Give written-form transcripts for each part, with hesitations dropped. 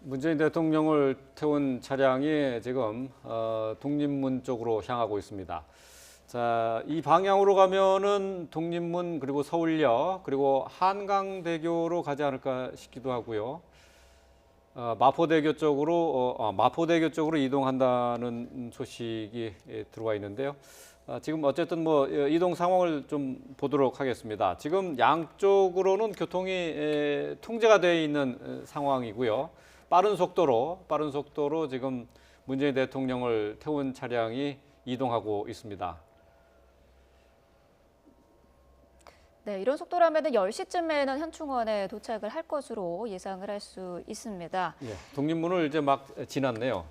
문재인 대통령을 태운 차량이 지금 독립문 쪽으로 향하고 있습니다. 자, 이 방향으로 가면은 독립문 그리고 서울역 그리고 한강대교로 가지 않을까 싶기도 하고요. 마포대교 쪽으로 이동한다는 소식이 들어와 있는데요. 지금 어쨌든 뭐 이동 상황을 좀 보도록 하겠습니다. 지금 양쪽으로는 교통이 통제가 되어 있는 상황이고요. 빠른 속도로 지금 문재인 대통령을 태운 차량이 이동하고 있습니다. 네, 이런 속도라면 10시쯤에는 현충원에 도착을 할 것으로 예상을 할 수 있습니다. 예, 독립문을 이제 막 지났네요.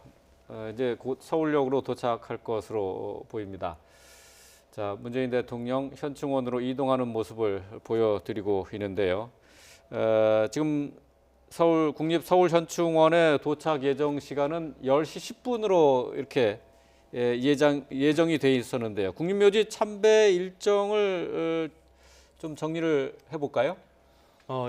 이제 곧 서울역으로 도착할 것으로 보입니다. 자, 문재인 대통령 현충원으로 이동하는 모습을 보여드리고 있는데요. 지금 국립서울현충원에 도착 예정 시간은 10시 10분으로 이렇게 예정이 돼 있었는데요. 국립묘지 참배 일정을 좀 정리를 해볼까요?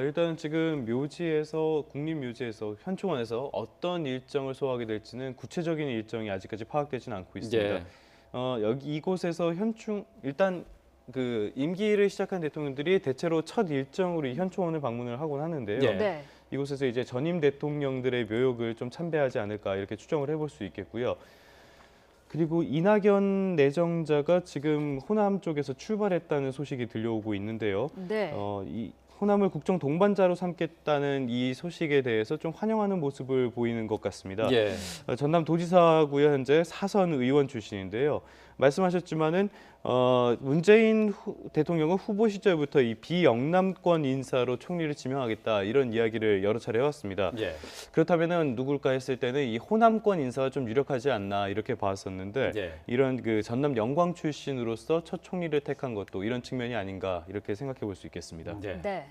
일단 지금 국립묘지에서 현충원에서 어떤 일정을 소화하게 될지는 구체적인 일정이 아직까지 파악되지는 않고 있습니다. 예. 이곳에서 일단 그 임기를 시작한 대통령들이 대체로 첫 일정으로 이 현충원을 방문을 하곤 하는데요. 예. 네. 이곳에서 이제 전임 대통령들의 묘역을 좀 참배하지 않을까 이렇게 추정을 해볼 수 있겠고요. 그리고 이낙연 내정자가 지금 호남 쪽에서 출발했다는 소식이 들려오고 있는데요. 네. 이 호남을 국정 동반자로 삼겠다는 이 소식에 대해서 좀 환영하는 모습을 보이는 것 같습니다. 예. 전남도지사고요, 현재 사선 의원 출신인데요. 말씀하셨지만은 문재인 대통령은 후보 시절부터 이 비영남권 인사로 총리를 지명하겠다 이런 이야기를 여러 차례 해왔습니다. 예. 그렇다면은 누굴까 했을 때는 이 호남권 인사가 좀 유력하지 않나 이렇게 봤었는데 예. 이런 그 전남 영광 출신으로서 첫 총리를 택한 것도 이런 측면이 아닌가 이렇게 생각해 볼 수 있겠습니다. 예. 네.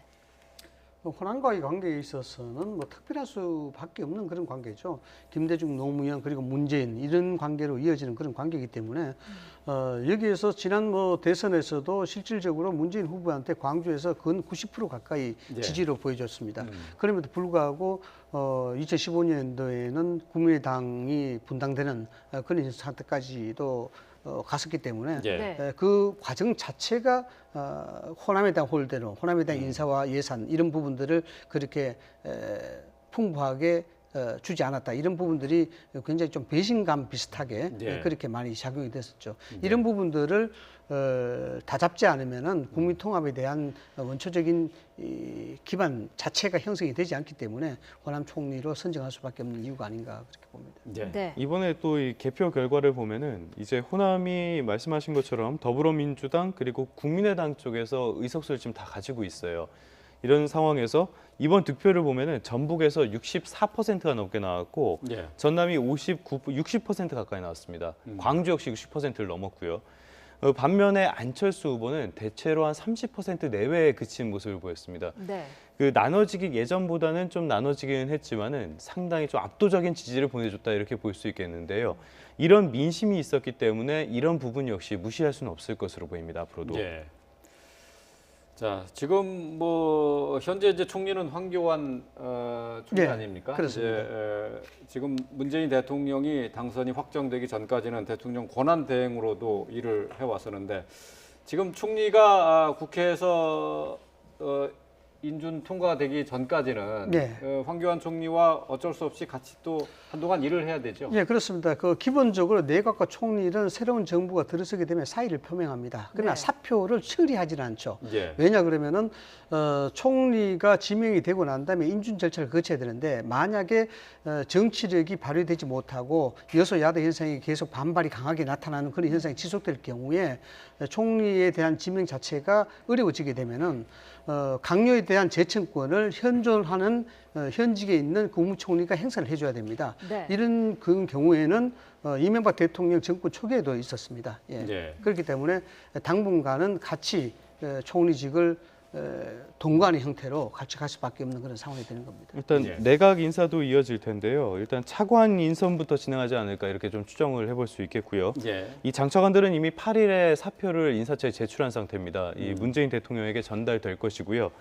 호남과의 관계에 있어서는 뭐 특별할 수밖에 없는 그런 관계죠. 김대중, 노무현 그리고 문재인 이런 관계로 이어지는 그런 관계이기 때문에 여기에서 지난 대선에서도 실질적으로 문재인 후보한테 광주에서 근 90% 가까이 예. 지지를 보여줬습니다. 그럼에도 불구하고 2015년도에는 국민의당이 분당되는 그런 상태까지도 갔었기 때문에 예. 네. 그 과정 자체가 호남에 대한 홀대로 호남에 대한 인사와 예산 이런 부분들을 그렇게 풍부하게 주지 않았다. 이런 부분들이 굉장히 좀 배신감 비슷하게 예. 그렇게 많이 작용이 됐었죠. 이런 부분들을 다 잡지 않으면은 국민 통합에 대한 원초적인 이 기반 자체가 형성이 되지 않기 때문에 호남 총리로 선정할 수밖에 없는 이유가 아닌가 그렇게 봅니다. 예. 네. 이번에 또 이 개표 결과를 보면은 이제 호남이 말씀하신 것처럼 더불어민주당 그리고 국민의당 쪽에서 의석수를 지금 다 가지고 있어요. 이런 상황에서 이번 득표를 보면은 전북에서 64%가 넘게 나왔고 예. 전남이 60% 가까이 나왔습니다. 광주 역시 60%를 넘었고요. 반면에 안철수 후보는 대체로 한 30% 내외에 그친 모습을 보였습니다. 네. 그 예전보다는 좀 나눠지긴 했지만은 상당히 좀 압도적인 지지를 보내줬다 이렇게 볼 수 있겠는데요. 이런 민심이 있었기 때문에 이런 부분 역시 무시할 수는 없을 것으로 보입니다. 앞으로도. 예. 자, 지금 현재 이제 총리는 황교안 총리 네, 아닙니까? 그렇습니다. 이제, 지금 문재인 대통령이 당선이 확정되기 전까지는 대통령 권한 대행으로도 일을 해왔었는데 지금 총리가 국회에서 인준 통과되기 전까지는 네. 황교안 총리와 어쩔 수 없이 같이 또 한동안 일을 해야 되죠. 예, 그렇습니다. 기본적으로 내각과 총리는 새로운 정부가 들어서게 되면 사의를 표명합니다. 그러나 네. 사표를 처리하지는 않죠. 예. 왜냐 그러면은 총리가 지명이 되고 난 다음에 인준 절차를 거쳐야 되는데 만약에 정치력이 발휘되지 못하고 여소야대 현상이 계속 반발이 강하게 나타나는 그런 현상이 지속될 경우에 총리에 대한 지명 자체가 어려워지게 되면은 강요에 대한 재청권을 현존하는 현직에 있는 국무총리가 행사를 해줘야 됩니다. 네. 이런 그 경우에는 이명박 대통령 정권 초기에도 있었습니다. 예. 예. 그렇기 때문에 당분간은 같이 총리직을 동반의 형태로 같이 갈 수밖에 없는 그런 상황이 되는 겁니다. 일단 예. 내각 인사도 이어질 텐데요. 일단 차관 인선부터 진행하지 않을까 이렇게 좀 추정을 해볼 수 있겠고요. 예. 이 장차관들은 이미 8일에 사표를 인사처에 제출한 상태입니다. 이 문재인 대통령에게 전달될 것이고요.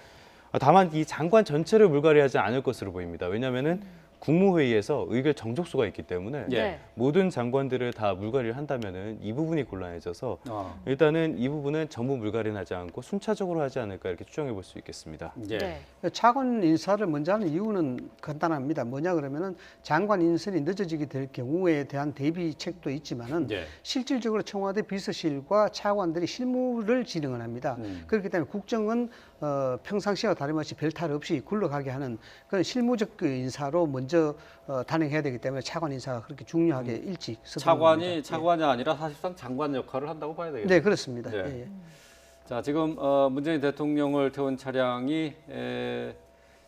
다만 이 장관 전체를 물갈이하지 않을 것으로 보입니다. 왜냐하면은 국무회의에서 의결 정족수가 있기 때문에 예. 네. 모든 장관들을 다 물갈이를 한다면은 이 부분이 곤란해져서 일단은 이 부분은 전부 물갈이는 하지 않고 순차적으로 하지 않을까 이렇게 추정해 볼 수 있겠습니다. 예. 네. 차관 인사를 먼저 하는 이유는 간단합니다. 뭐냐 그러면은 장관 인선이 늦어지게 될 경우에 대한 대비책도 있지만은 예. 실질적으로 청와대 비서실과 차관들이 실무를 진행을 합니다. 그렇기 때문에 국정은 평상시와 다름없이 별탈 없이 굴러가게 하는 그런 실무적 그 인사로 먼저 단행해야 되기 때문에 차관 인사가 그렇게 중요하게 일찍 서두릅니다. 차관이 아니라 사실상 장관 역할을 한다고 봐야 되겠네요. 네, 그렇습니다. 네. 예, 예. 자, 지금 문재인 대통령을 태운 차량이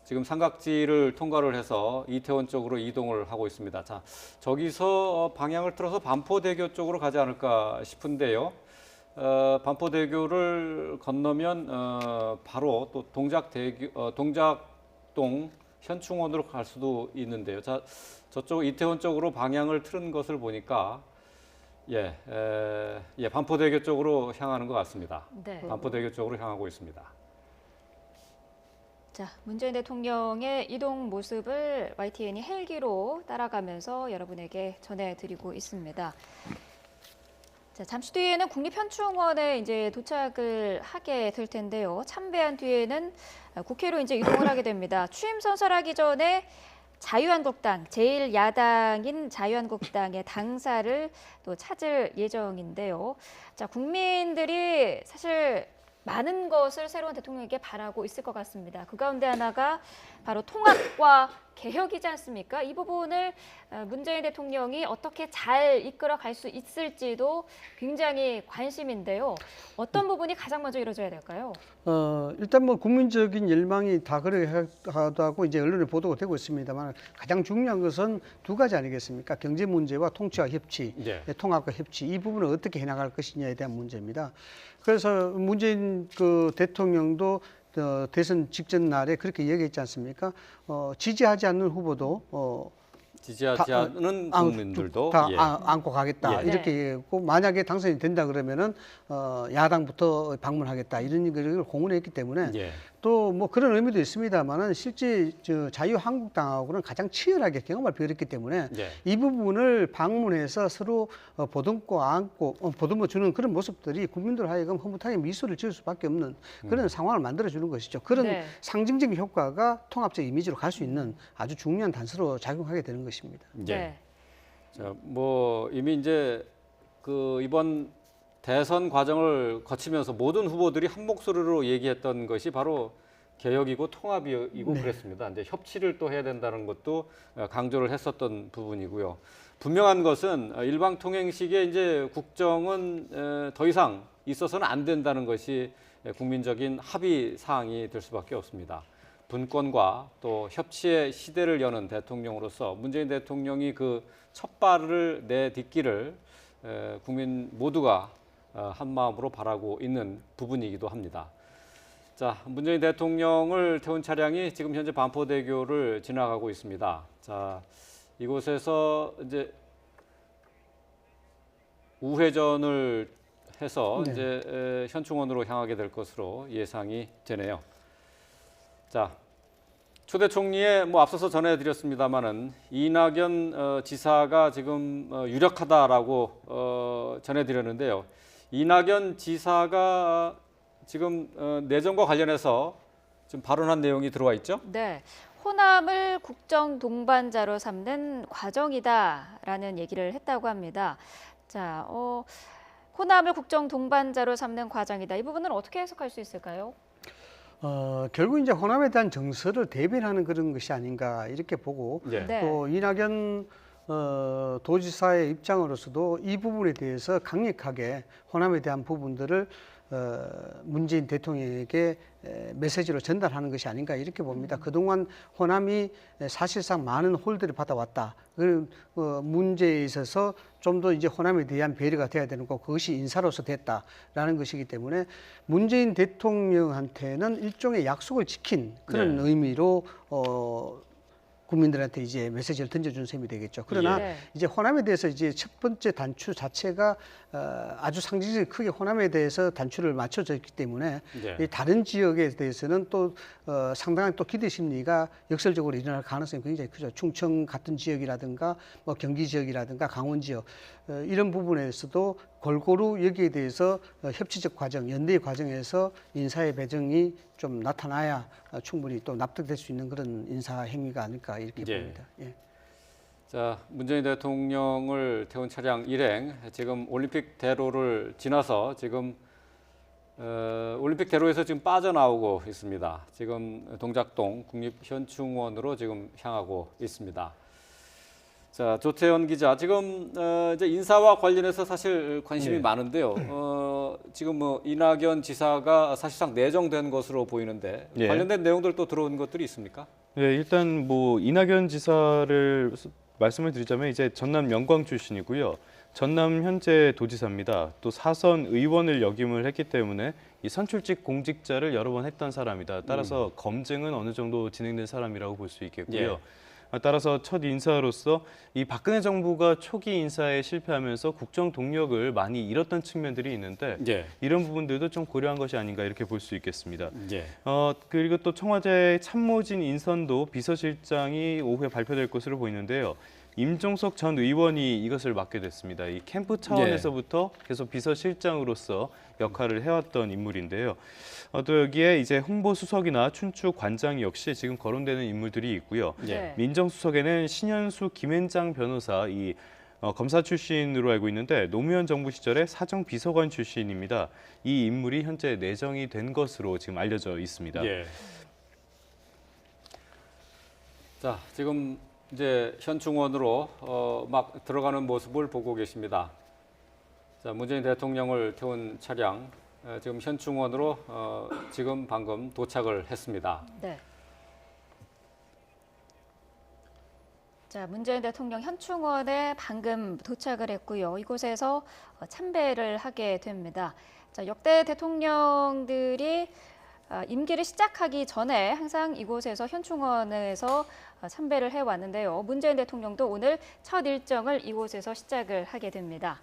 지금 삼각지를 통과를 해서 이태원 쪽으로 이동을 하고 있습니다. 자, 저기서 방향을 틀어서 반포대교 쪽으로 가지 않을까 싶은데요. 반포대교를 건너면 바로 또 동작동 현충원으로 갈 수도 있는데요. 자, 저쪽 이태원 쪽으로 방향을 틀은 것을 보니까 반포대교 쪽으로 향하는 것 같습니다. 네. 반포대교 쪽으로 향하고 있습니다. 자, 문재인 대통령의 이동 모습을 YTN이 헬기로 따라가면서 여러분에게 전해드리고 있습니다. 자, 잠시 뒤에는 국립현충원에 이제 도착을 하게 될 텐데요. 참배한 뒤에는 국회로 이제 이동을 하게 됩니다. 취임 선서하기 전에 자유한국당, 제1야당인 자유한국당의 당사를 또 찾을 예정인데요. 자, 국민들이 사실 많은 것을 새로운 대통령에게 바라고 있을 것 같습니다. 그 가운데 하나가 바로 통합과 개혁이지 않습니까? 이 부분을 문재인 대통령이 어떻게 잘 이끌어 갈 수 있을지도 굉장히 관심인데요. 어떤 부분이 가장 먼저 이루어져야 될까요? 일단 뭐 국민적인 열망이 다 그러하다고 이제 언론에 보도가 되고 있습니다만 가장 중요한 것은 두 가지 아니겠습니까? 경제 문제와 통치와 협치, 예. 통합과 협치 이 부분을 어떻게 해나갈 것이냐에 대한 문제입니다. 그래서 문재인 그 대통령도 대선 직전 날에 그렇게 얘기했지 않습니까? 지지하지 않는 후보도 지지하지 않는 국민들도 다 예. 안고 가겠다 예. 이렇게 얘기했고 만약에 당선이 된다 그러면은 야당부터 방문하겠다 이런 얘기를 공언했기 때문에 예. 또 뭐 그런 의미도 있습니다만은 실제 자유한국당하고는 가장 치열하게 경험을 벌였기 때문에 예. 이 부분을 방문해서 서로 보듬고 안고 보듬어 주는 그런 모습들이 국민들 하여금 흐뭇하게 미소를 지을 수밖에 없는 그런 상황을 만들어 주는 것이죠. 그런 네. 상징적인 효과가 통합적 이미지로 갈 수 있는 아주 중요한 단서로 작용하게 되는 것입니다. 예. 네. 자, 뭐 이미 이제 그 이번 대선 과정을 거치면서 모든 후보들이 한 목소리로 얘기했던 것이 바로 개혁이고 통합이고 네. 그랬습니다. 이제 협치를 또 해야 된다는 것도 강조를 했었던 부분이고요. 분명한 것은 일방통행식의 이제 국정은 더 이상 있어서는 안 된다는 것이 국민적인 합의 사항이 될 수밖에 없습니다. 분권과 또 협치의 시대를 여는 대통령으로서 문재인 대통령이 그 첫 발을 내딛기를 국민 모두가 한 마음으로 바라고 있는 부분이기도 합니다. 자, 문재인 대통령을 태운 차량이 지금 현재 반포대교를 지나가고 있습니다. 자, 이곳에서 이제 우회전을 해서 네. 이제 현충원으로 향하게 될 것으로 예상이 되네요. 자, 초대 총리에 뭐 앞서서 전해드렸습니다만은 이낙연 지사가 지금 유력하다라고 전해드렸는데요. 이낙연 지사가 지금 내정과 관련해서 지금 발언한 내용이 들어와 있죠? 네. 호남을 국정 동반자로 삼는 과정이다라는 얘기를 했다고 합니다. 자, 호남을 국정 동반자로 삼는 과정이다. 이 부분은 어떻게 해석할 수 있을까요? 결국 이제 호남에 대한 정서를 대변하는 그런 것이 아닌가 이렇게 보고 예. 네. 또 이낙연 도지사의 입장으로서도 이 부분에 대해서 강력하게 호남에 대한 부분들을 문재인 대통령에게 메시지로 전달하는 것이 아닌가 이렇게 봅니다. 그동안 호남이 사실상 많은 홀대를 받아왔다. 그 문제에 있어서 좀 더 이제 호남에 대한 배려가 돼야 되는 거 그것이 인사로서 됐다라는 것이기 때문에 문재인 대통령한테는 일종의 약속을 지킨 그런 네. 의미로 국민들한테 이제 메시지를 던져준 셈이 되겠죠. 그러나 네. 이제 호남에 대해서 이제 첫 번째 단추 자체가 아주 상징적으로 크게 호남에 대해서 단추를 맞춰져 있기 때문에 네. 이 다른 지역에 대해서는 또 상당한 또 기대 심리가 역설적으로 일어날 가능성이 굉장히 크죠. 충청 같은 지역이라든가 뭐 경기 지역이라든가 강원 지역 이런 부분에서도 골고루 여기에 대해서 협치적 과정, 연대의 과정에서 인사의 배정이 좀 나타나야 충분히 또 납득될 수 있는 그런 인사 행위가 아닐까 이렇게 예. 봅니다. 예. 자, 문재인 대통령을 태운 차량 일행 지금 올림픽 대로를 지나서 지금 올림픽 대로에서 지금 빠져나오고 있습니다. 지금 동작동 국립현충원으로 지금 향하고 있습니다. 자, 조태현 기자, 지금 이제 인사와 관련해서 사실 관심이 네. 많은데요. 지금 뭐 이낙연 지사가 사실상 내정된 것으로 보이는데 예. 관련된 내용들 또 들어온 것들이 있습니까? 네, 일단 뭐 이낙연 지사를 말씀을 드리자면 이제 전남 영광 출신이고요. 전남 현재 도지사입니다. 또 사선 의원을 역임을 했기 때문에 이 선출직 공직자를 여러 번 했던 사람이다. 따라서 검증은 어느 정도 진행된 사람이라고 볼 수 있겠고요. 예. 따라서 첫 인사로서 이 박근혜 정부가 초기 인사에 실패하면서 국정 동력을 많이 잃었던 측면들이 있는데 예. 이런 부분들도 좀 고려한 것이 아닌가 이렇게 볼 수 있겠습니다. 예. 그리고 또 청와대 참모진 인선도 비서실장이 오후에 발표될 것으로 보이는데요. 임종석 전 의원이 이것을 맡게 됐습니다. 이 캠프 차원에서부터 계속 비서실장으로서 역할을 해왔던 인물인데요. 또 여기에 이제 홍보수석이나 춘추관장 역시 지금 거론되는 인물들이 있고요. 예. 네. 민정수석에는 신현수 김앤장 변호사 이 검사 출신으로 알고 있는데 노무현 정부 시절에 사정비서관 출신입니다. 이 인물이 현재 내정이 된 것으로 지금 알려져 있습니다. 예. 자, 지금 이제 현충원으로 막 들어가는 모습을 보고 계십니다. 자, 문재인 대통령을 태운 차량 지금 현충원으로 지금 방금 도착을 했습니다. 네. 자, 문재인 대통령 현충원에 방금 도착을 했고요. 이곳에서 참배를 하게 됩니다. 자, 역대 대통령들이 임기를 시작하기 전에 항상 이곳에서 현충원에서 참배를 해왔는데요. 문재인 대통령도 오늘 첫 일정을 이곳에서 시작을 하게 됩니다.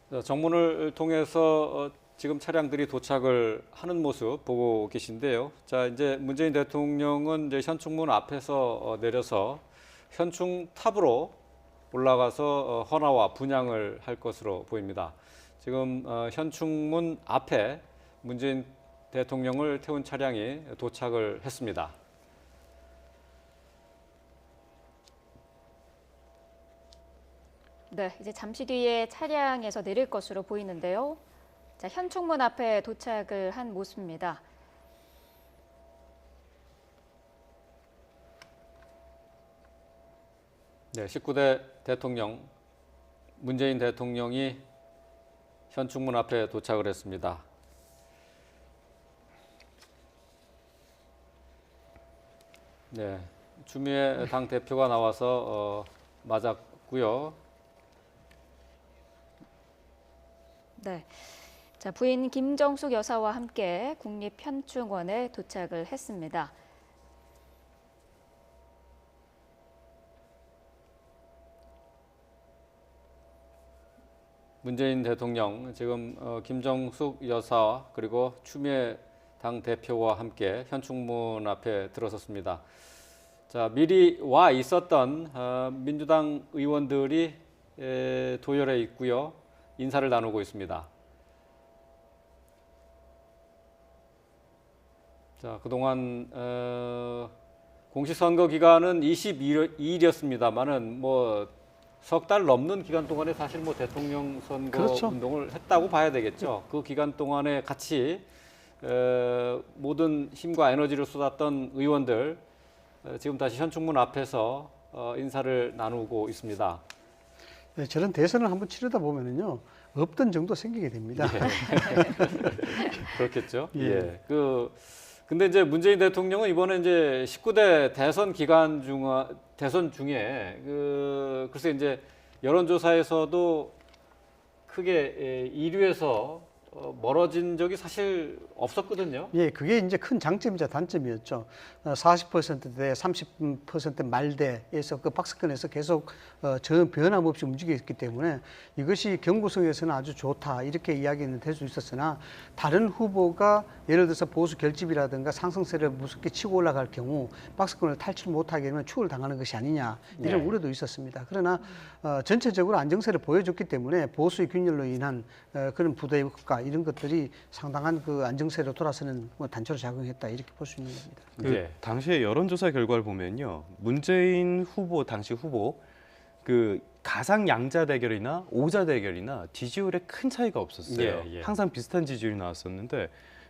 자, 정문을 통해서 지금 차량들이 도착을 하는 모습 보고 계신데요. 자, 이제 문재인 대통령은 이제 현충문 앞에서 내려서 현충탑으로 올라가서 헌화와 분향을 할 것으로 보입니다. 지금 현충문 앞에 문재인 대통령을 태운 차량이 도착을 했습니다. 네, 이제 잠시 뒤에 차량에서 내릴 것으로 보이는데요. 자, 현충문 앞에 도착을 한 모습입니다. 네, 19대 대통령 문재인 대통령이 현충문 앞에 도착을 했습니다. 네, 추미애 당 대표가 나와서 맞았고요. 네. 자, 부인 김정숙 여사와 함께 국립현충원에 도착을 했습니다. 문재인 대통령 지금 김정숙 여사 그리고 추미애 당 대표와 함께 현충문 앞에 들어섰습니다. 자, 미리 와 있었던 민주당 의원들이 도열해 있고요. 인사를 나누고 있습니다. 자, 그동안 공식선거 기간은 22일이었습니다만은 뭐 석 달 넘는 기간 동안에 사실 뭐 대통령 선거 그렇죠. 운동을 했다고 봐야 되겠죠. 그 기간 동안에 같이 모든 힘과 에너지를 쏟았던 의원들 지금 다시 현충문 앞에서 인사를 나누고 있습니다. 네, 저런 대선을 한번 치르다 보면은요 없던 정도 생기게 됩니다. 그렇겠죠. 예. 예. 근데 이제 문재인 대통령은 이번에 이제 19대 대선 기간 대선 중에 글쎄 이제 여론조사에서도 크게 1위에서 멀어진 적이 사실 없었거든요. 예, 그게 이제 큰 장점이자 단점이었죠. 40%대, 30% 말대에서 그 박스권에서 계속 전 변함없이 움직였기 때문에 이것이 경구성에서는 아주 좋다 이렇게 이야기는 될 수 있었으나 다른 후보가 예를 들어서 보수 결집이라든가 상승세를 무섭게 치고 올라갈 경우 박스권을 탈출 못하게 되면 추월 당하는 것이 아니냐 이런 네. 우려도 있었습니다. 그러나 전체적으로 안정세를 보여줬기 때문에 보수의 균열로 인한 그런 부대의 효과 이런 것들이 상당한 그 안정세로 돌아서는 뭐 단초로 작용했다 이렇게 볼 수 있는 겁니다. 네. 당시에 여론조사 결과를 보면요, 문재인 후보 당시 후보 그 가상 양자 대결이나 오자 대결이나 지지율에 큰 차이가 없었어요. 예, 예. 항상 비슷한 지지율이 나왔었는데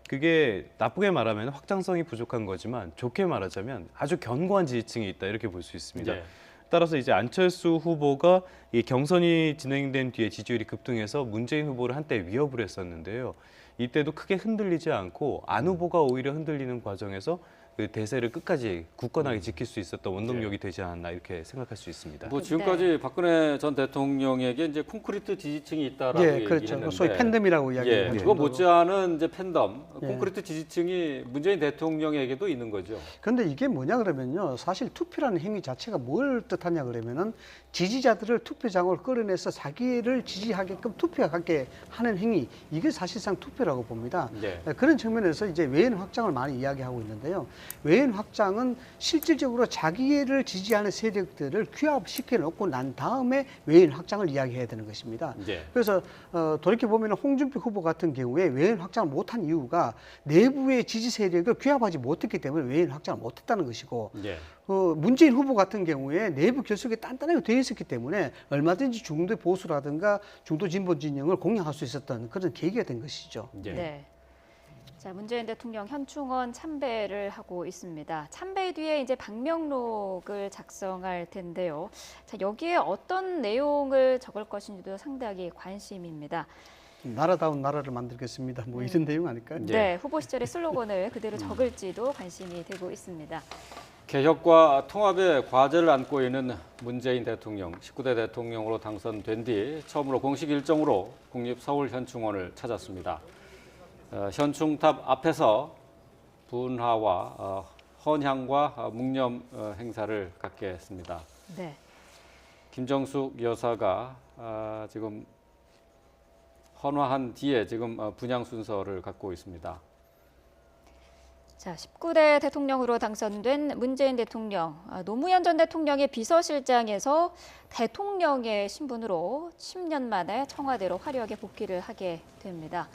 그게 나쁘게 말하면 확장성이 부족한 거지만 좋게 말하자면 아주 견고한 지지층이 있다 이렇게 볼 수 있습니다. 네. 따라서 이제 안철수 후보가 이 경선이 진행된 뒤에 지지율이 급등해서 문재인 후보를 한때 위협을 했었는데요. 이때도 크게 흔들리지 않고 안 후보가 오히려 흔들리는 과정에서 그 대세를 끝까지 굳건하게 지킬 수 있었던 원동력이 되지 않았나 이렇게 생각할 수 있습니다. 뭐 지금까지 박근혜 전 대통령에게 이제 콘크리트 지지층이 있다라고 예, 얘기를 그렇죠. 했는데, 소위 팬덤이라고 예, 이야기합니다. 그거 못지않은 이제 팬덤, 예. 콘크리트 지지층이 문재인 대통령에게도 있는 거죠. 그런데 이게 뭐냐 그러면요, 사실 투표라는 행위 자체가 뭘 뜻하냐 그러면은 지지자들을 투표장으로 끌어내서 자기를 지지하게끔 투표하게 하는 행위, 이게 사실상 투표라고 봅니다. 네. 그런 측면에서 이제 외연 확장을 많이 이야기하고 있는데요. 외연 확장은 실질적으로 자기를 지지하는 세력들을 규합시켜 놓고 난 다음에 외연 확장을 이야기해야 되는 것입니다. 네. 그래서 돌이켜 보면 홍준표 후보 같은 경우에 외연 확장을 못한 이유가 내부의 지지 세력을 규합하지 못했기 때문에 외연 확장을 못했다는 것이고, 네. 문재인 후보 같은 경우에 내부 결속이 단단하게 되어 있었기 때문에 얼마든지 중도 보수라든가 중도 진보 진영을 공략할 수 있었던 그런 계기가 된 것이죠. 네. 네. 자, 문재인 대통령 현충원 참배를 하고 있습니다. 참배 뒤에 이제 방명록을 작성할 텐데요. 자, 여기에 어떤 내용을 적을 것인지도 상당히 관심입니다. 나라다운 나라를 만들겠습니다. 뭐 이런 내용 아닐까요? 네. 네, 후보 시절의 슬로건을 그대로 적을지도 관심이 되고 있습니다. 개혁과 통합의 과제를 안고 있는 문재인 대통령, 19대 대통령으로 당선된 뒤 처음으로 공식 일정으로 국립서울현충원을 찾았습니다. 현충탑 앞에서 분화와 헌향과 묵념 행사를 갖게 했습니다. 네. 김정숙 여사가 지금 헌화한 뒤에 지금 분향 순서를 갖고 있습니다. 자, 19대 대통령으로 당선된 문재인 대통령, 노무현 전 대통령의 비서실장에서 대통령의 신분으로 10년 만에 청와대로 화려하게 복귀를 하게 됩니다.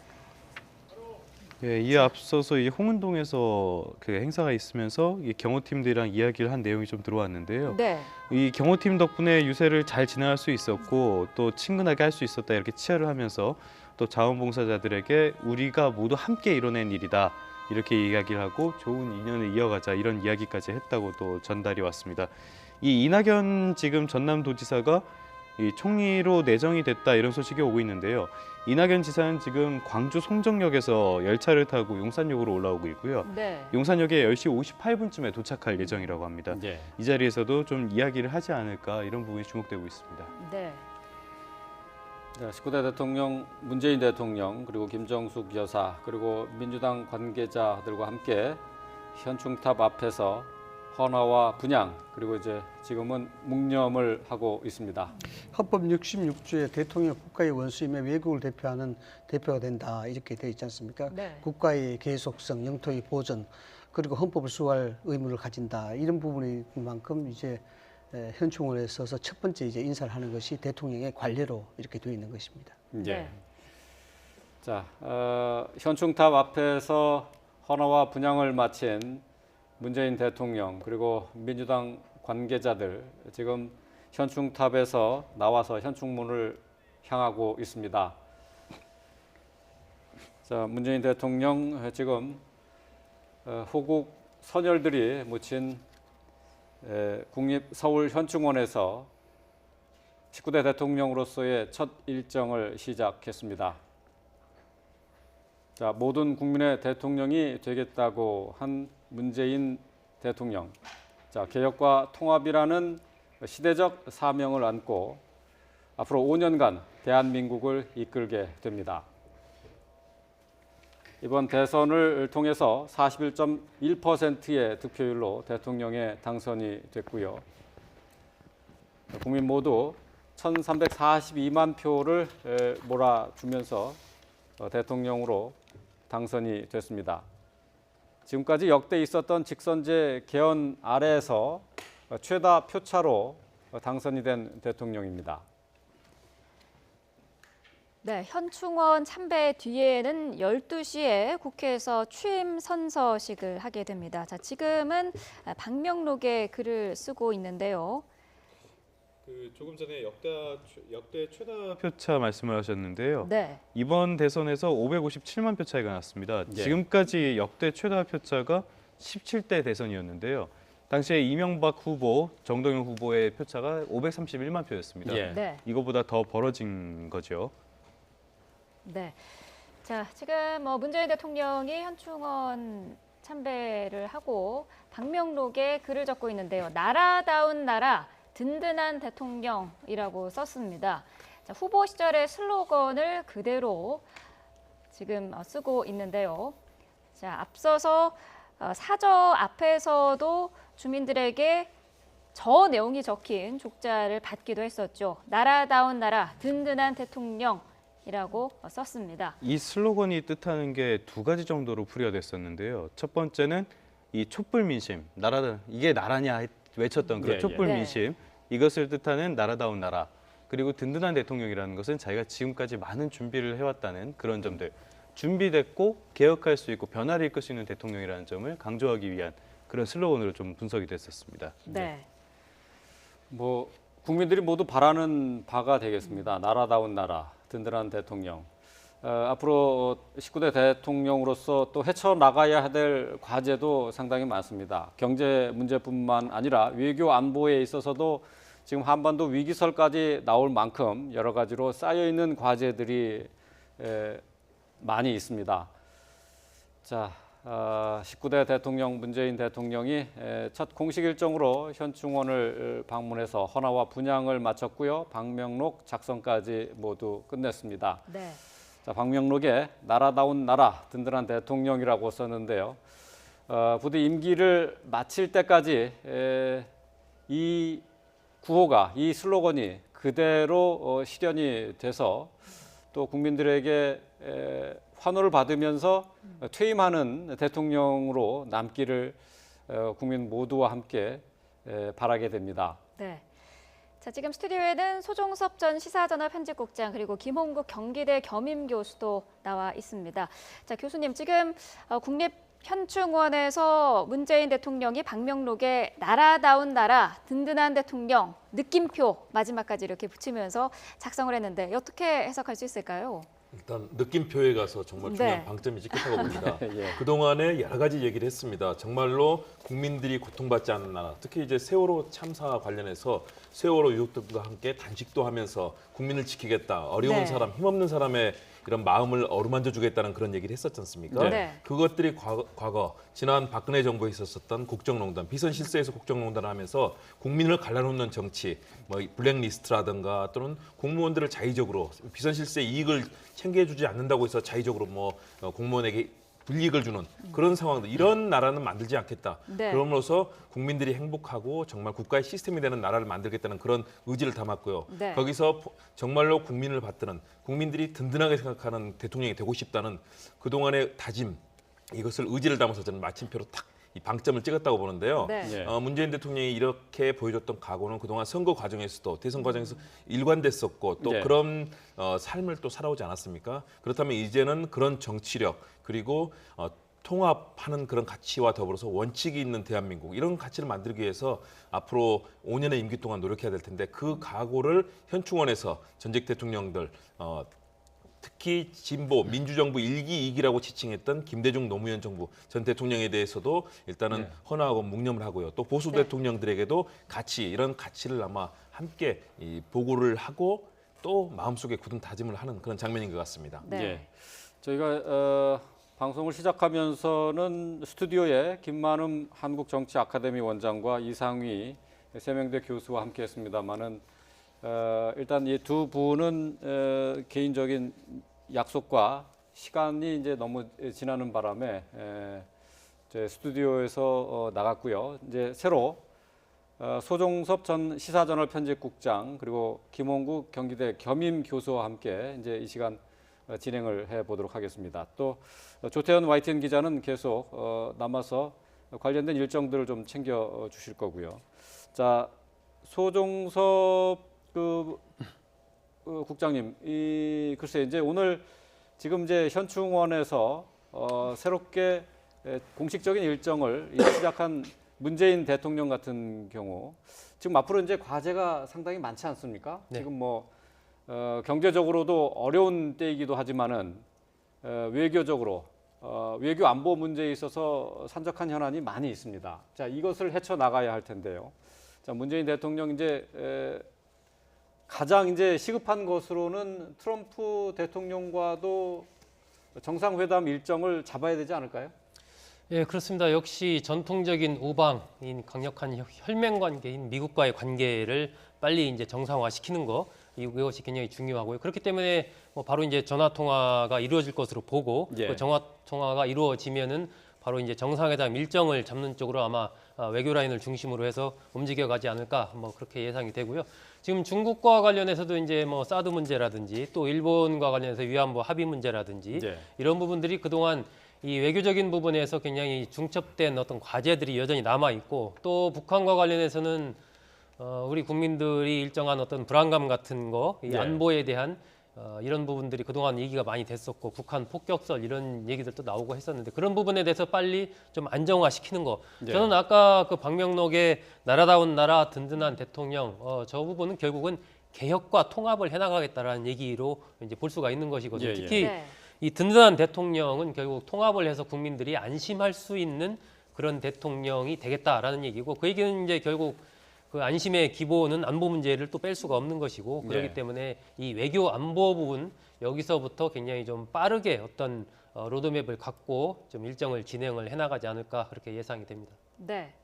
예, 이에 앞서서 이 홍은동에서 그 행사가 있으면서 이 경호팀들이랑 이야기를 한 내용이 좀 들어왔는데요. 네. 이 경호팀 덕분에 유세를 잘 진행할 수 있었고 또 친근하게 할 수 있었다 이렇게 치하를 하면서 또 자원봉사자들에게 우리가 모두 함께 이뤄낸 일이다 이렇게 이야기를 하고 좋은 인연을 이어가자 이런 이야기까지 했다고 또 전달이 왔습니다. 이 이낙연 지금 전남도지사가 이 총리로 내정이 됐다 이런 소식이 오고 있는데요. 이낙연 지사는 지금 광주 송정역에서 열차를 타고 용산역으로 올라오고 있고요. 네. 용산역에 10시 58분쯤에 도착할 예정이라고 합니다. 네. 이 자리에서도 좀 이야기를 하지 않을까 이런 부분이 주목되고 있습니다. 네. 19대 대통령 문재인 대통령 그리고 김정숙 여사 그리고 민주당 관계자들과 함께 현충탑 앞에서 헌화와 분향 그리고 이제 지금은 묵념을 하고 있습니다. 헌법 66조에 대통령 국가의 원수이며 외국을 대표하는 대표가 된다 이렇게 되어 있지 않습니까? 네. 국가의 계속성, 영토의 보존 그리고 헌법을 수호할 의무를 가진다 이런 부분인 만큼 이제 현충원에 서서 첫 번째 이제 인사를 하는 것이 대통령의 관례로 이렇게 되어 있는 것입니다. 네. 자, 현충탑 앞에서 헌화와 분향을 마친 문재인 대통령 그리고 민주당 관계자들 지금 현충탑에서 나와서 현충문을 향하고 있습니다. 자, 문재인 대통령 지금 호국 선열들이 묻힌 국립서울현충원에서 19대 대통령으로서의 첫 일정을 시작했습니다. 자, 모든 국민의 대통령이 되겠다고 한 문재인 대통령. 자, 개혁과 통합이라는 시대적 사명을 안고 앞으로 5년간 대한민국을 이끌게 됩니다. 이번 대선을 통해서 41.1%의 득표율로 대통령에 당선이 됐고요. 국민 모두 1,342만 표를 몰아주면서 대통령으로 당선이 됐습니다. 지금까지 역대 있었던 직선제 개헌 아래에서 최다 표차로 당선이 된 대통령입니다. 네, 현충원 참배 뒤에는 12시에 국회에서 취임 선서식을 하게 됩니다. 자, 지금은 방명록에 글을 쓰고 있는데요. 조금 전에 역대 최다 표차 말씀을 하셨는데요. 네. 이번 대선에서 557만 표 차이가 났습니다. 예. 지금까지 역대 최다 표차가 17대 대선이었는데요. 당시에 이명박 후보, 정동영 후보의 표차가 531만 표였습니다. 예. 네. 이거보다 더 벌어진 거죠. 네. 자, 지금 문재인 대통령이 현충원 참배를 하고 방명록에 글을 적고 있는데요. 나라다운 나라, 든든한 대통령이라고 썼습니다. 자, 후보 시절의 슬로건을 그대로 지금 쓰고 있는데요. 자, 앞서서 사저 앞에서도 주민들에게 저 내용이 적힌 족자를 받기도 했었죠. 나라다운 나라, 든든한 대통령이라고 썼습니다. 이 슬로건이 뜻하는 게 두 가지 정도로 풀이가 됐었는데요. 첫 번째는 이 촛불 민심, 이게 나라냐 외쳤던 그런 예, 예. 촛불 네. 민심, 이것을 뜻하는 나라다운 나라, 그리고 든든한 대통령이라는 것은 자기가 지금까지 많은 준비를 해왔다는 그런 점들, 준비됐고 개혁할 수 있고 변화를 이끌 수 있는 대통령이라는 점을 강조하기 위한 그런 슬로건으로 좀 분석이 됐었습니다. 네. 국민들이 모두 바라는 바가 되겠습니다. 나라다운 나라, 든든한 대통령. 앞으로 19대 대통령으로서 또 헤쳐나가야 될 과제도 상당히 많습니다. 경제 문제뿐만 아니라 외교 안보에 있어서도 지금 한반도 위기설까지 나올 만큼 여러 가지로 쌓여있는 과제들이 많이 있습니다. 자, 19대 대통령 문재인 대통령이 첫 공식 일정으로 현충원을 방문해서 헌화와 분향을 마쳤고요. 방명록 작성까지 모두 끝냈습니다. 네. 자, 방명록에 나라다운 나라, 든든한 대통령이라고 썼는데요. 부디 임기를 마칠 때까지 이 구호가, 이 슬로건이 그대로 실현이 돼서 또 국민들에게 환호를 받으면서 퇴임하는 대통령으로 남기를 국민 모두와 함께 바라게 됩니다. 네. 자, 지금 스튜디오에는 소종섭 전 시사저널 편집국장 그리고 김홍국 경기대 겸임교수도 나와 있습니다. 자, 교수님 지금 국립현충원에서 문재인 대통령이 방명록에 나라다운 나라, 든든한 대통령, 느낌표 마지막까지 이렇게 붙이면서 작성을 했는데 어떻게 해석할 수 있을까요? 일단 느낌표에 가서 정말 중요한 네. 방점이 찍혔다고 봅니다. 예. 그동안에 여러 가지 얘기를 했습니다. 정말로 국민들이 고통받지 않는 나라, 특히 이제 세월호 참사와 관련해서 세월호 유족들과 함께 단식도 하면서 국민을 지키겠다, 어려운 네. 사람, 힘없는 사람의 이런 마음을 어루만져 주겠다는 그런 얘기를 했었지 않습니까? 네. 그것들이 과거 지난 박근혜 정부에 있었던 국정농단, 비선 실세에서 국정농단을 하면서 국민을 갈라놓는 정치, 블랙리스트라든가 또는 공무원들을 자의적으로 비선 실세 이익을 챙겨주지 않는다고 해서 자의적으로 공무원에게 불이익을 주는 그런 상황들, 이런 나라는 만들지 않겠다. 네. 그럼으로써 국민들이 행복하고 정말 국가의 시스템이 되는 나라를 만들겠다는 그런 의지를 담았고요. 네. 거기서 정말로 국민을 받드는, 국민들이 든든하게 생각하는 대통령이 되고 싶다는 그동안의 다짐, 이것을 의지를 담아서 저는 마침표로 딱 이 방점을 찍었다고 보는데요. 네. 예. 문재인 대통령이 이렇게 보여줬던 각오는 그동안 선거 과정에서도 대선 과정에서 일관됐었고 또 네. 그런 삶을 또 살아오지 않았습니까? 그렇다면 이제는 그런 정치력 그리고 통합하는 그런 가치와 더불어서 원칙이 있는 대한민국, 이런 가치를 만들기 위해서 앞으로 5년의 임기 동안 노력해야 될 텐데 그 각오를 현충원에서 전직 대통령들 특히 진보 민주정부 1기, 2기라고 지칭했던 김대중 노무현 정부 전 대통령에 대해서도 일단은 네. 헌화하고 묵념을 하고요. 또 보수 네. 대통령들에게도 이런 가치를 아마 함께 보고를 하고 또 마음속에 굳은 다짐을 하는 그런 장면인 것 같습니다. 네. 예. 저희가 방송을 시작하면서는 스튜디오에 김만음 한국정치아카데미 원장과 이상휘 세명대 교수와 함께했습니다만은 일단 이 두 분은 개인적인 약속과 시간이 이제 너무 지나는 바람에 이제 스튜디오에서 나갔고요. 이제 새로 소종섭 전 시사저널 편집국장 그리고 김홍국 경기대 겸임 교수와 함께 이제 이 시간 진행을 해 보도록 하겠습니다. 또 조태현 YTN 기자는 계속 남아서 관련된 일정들을 좀 챙겨 주실 거고요. 자, 소종섭 국장님, 글쎄 이제 오늘 지금 이제 현충원에서 새롭게 공식적인 일정을 시작한 문재인 대통령 같은 경우 지금 앞으로 이제 과제가 상당히 많지 않습니까? 네. 지금 뭐 경제적으로도 어려운 때이기도 하지만은 외교적으로 외교 안보 문제에 있어서 산적한 현안이 많이 있습니다. 자, 이것을 헤쳐 나가야 할 텐데요. 자, 문재인 대통령 이제 가장 이제 시급한 것으로는 트럼프 대통령과도 정상회담 일정을 잡아야 되지 않을까요? 예, 그렇습니다. 역시 전통적인 우방인 강력한 혈맹 관계인 미국과의 관계를 빨리 이제 정상화시키는 거 이것이 굉장히 중요하고요. 그렇기 때문에 뭐 바로 이제 전화 통화가 이루어질 것으로 보고 예. 그 전화 통화가 이루어지면은 바로 이제 정상회담 일정을 잡는 쪽으로 아마 외교 라인을 중심으로 해서 움직여가지 않을까 뭐 그렇게 예상이 되고요. 지금 중국과 관련해서도 이제 뭐 사드 문제라든지 또 일본과 관련해서 위안부 합의 문제라든지 예. 이런 부분들이 그동안 이 외교적인 부분에서 굉장히 중첩된 어떤 과제들이 여전히 남아 있고 또 북한과 관련해서는 우리 국민들이 일정한 어떤 불안감 같은 거, 이 예. 안보에 대한 이런 부분들이 그동안 얘기가 많이 됐었고 북한 폭격설 이런 얘기들도 나오고 했었는데 그런 부분에 대해서 빨리 좀 안정화시키는 거. 예. 저는 아까 그 박명록의 나라다운 나라 든든한 대통령 저 부분은 결국은 개혁과 통합을 해나가겠다라는 얘기로 이제 볼 수가 있는 것이거든요. 예, 예. 특히 네. 이 든든한 대통령은 결국 통합을 해서 국민들이 안심할 수 있는 그런 대통령이 되겠다라는 얘기고 그 얘기는 이제 결국 그 안심의 기본은 안보 문제를 또 뺄 수가 없는 것이고 그렇기 네. 때문에 이 외교 안보 부분 여기서부터 굉장히 좀 빠르게 어떤 로드맵을 갖고 좀 일정을 진행을 해나가지 않을까 그렇게 예상이 됩니다. 네.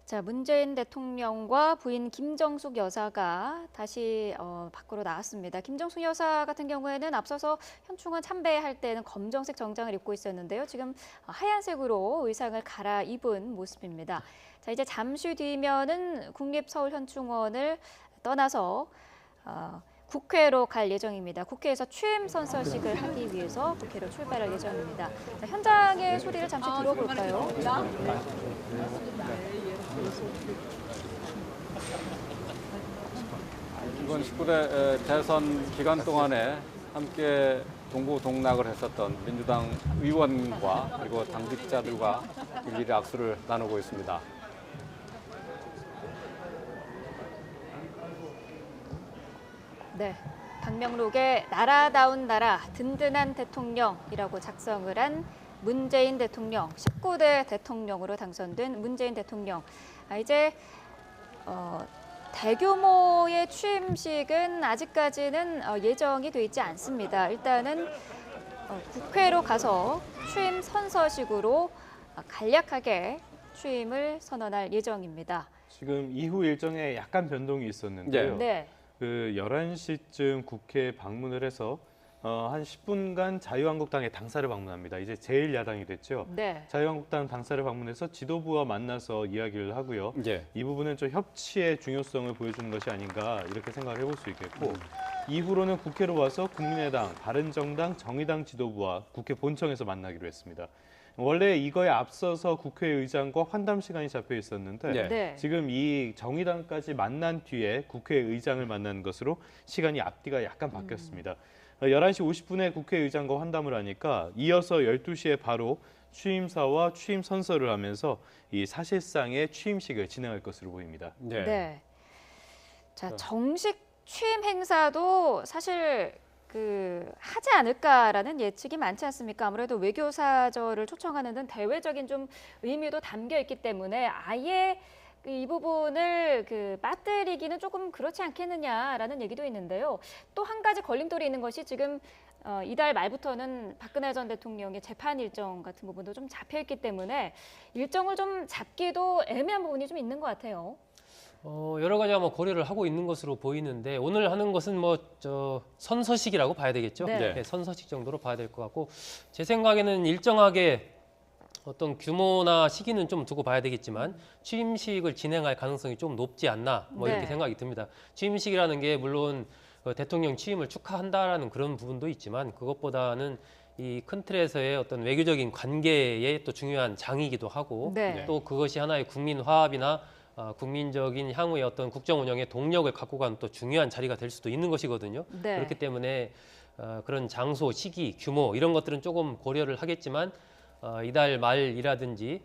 자, 문재인 대통령과 부인 김정숙 여사가 다시 밖으로 나왔습니다. 김정숙 여사 같은 경우에는 앞서서 현충원 참배할 때는 검정색 정장을 입고 있었는데요. 지금 하얀색으로 의상을 갈아입은 모습입니다. 자, 이제 잠시 뒤면은 국립서울현충원을 떠나서 국회로 갈 예정입니다. 국회에서 취임 선서식을 하기 위해서 국회로 출발할 예정입니다. 자, 현장의 소리를 잠시 들어볼까요? 이번 19대 대선 기간 동안에 함께 동고동락을 했었던 민주당 의원과 그리고 당직자들과 일일이 악수를 나누고 있습니다. 네, 박명록의 나라다운 나라 든든한 대통령이라고 작성을 한 문재인 대통령, 19대 대통령으로 당선된 문재인 대통령. 이제 대규모의 취임식은 아직까지는 예정이 돼 있지 않습니다. 일단은 국회로 가서 취임 선서식으로 간략하게 취임을 선언할 예정입니다. 지금 이후 일정에 약간 변동이 있었는데요. 네. 그 11시쯤 국회에 방문을 해서 한 10분간 자유한국당의 당사를 방문합니다. 이제 제1야당이 됐죠. 네. 자유한국당 당사를 방문해서 지도부와 만나서 이야기를 하고요. 예. 이 부분은 좀 협치의 중요성을 보여주는 것이 아닌가 이렇게 생각을 해볼 수 있겠고 이후로는 국회로 와서 국민의당, 바른정당, 정의당 지도부와 국회 본청에서 만나기로 했습니다. 원래 이거에 앞서서 국회의장과 환담 시간이 잡혀 있었는데 네. 네. 지금 이 정의당까지 만난 뒤에 국회의장을 만난 것으로 시간이 앞뒤가 약간 바뀌었습니다. 11시 50분에 국회의장과 환담을 하니까 이어서 12시에 바로 취임사와 취임 선서를 하면서 이 사실상의 취임식을 진행할 것으로 보입니다. 네. 네. 자, 정식 취임 행사도 사실 하지 않을까라는 예측이 많지 않습니까? 아무래도 외교사절을 초청하는 등 대외적인 좀 의미도 담겨 있기 때문에 아예 이 부분을 빠뜨리기는 조금 그렇지 않겠느냐라는 얘기도 있는데요. 또 한 가지 걸림돌이 있는 것이 지금 이달 말부터는 박근혜 전 대통령의 재판 일정 같은 부분도 좀 잡혀 있기 때문에 일정을 좀 잡기도 애매한 부분이 좀 있는 것 같아요. 여러 가지 아마 고려를 하고 있는 것으로 보이는데 오늘 하는 것은 뭐 선서식이라고 봐야 되겠죠. 네. 네, 선서식 정도로 봐야 될 것 같고 제 생각에는 일정하게 어떤 규모나 시기는 좀 두고 봐야 되겠지만 취임식을 진행할 가능성이 좀 높지 않나 뭐 이렇게 네. 생각이 듭니다. 취임식이라는 게 물론 대통령 취임을 축하한다라는 그런 부분도 있지만 그것보다는 이 큰 틀에서의 어떤 외교적인 관계의 또 중요한 장이기도 하고 네. 또 그것이 하나의 국민 화합이나 국민적인 향후의 어떤 국정 운영의 동력을 갖고 가는 또 중요한 자리가 될 수도 있는 것이거든요. 네. 그렇기 때문에 그런 장소, 시기, 규모 이런 것들은 조금 고려를 하겠지만 이달 말이라든지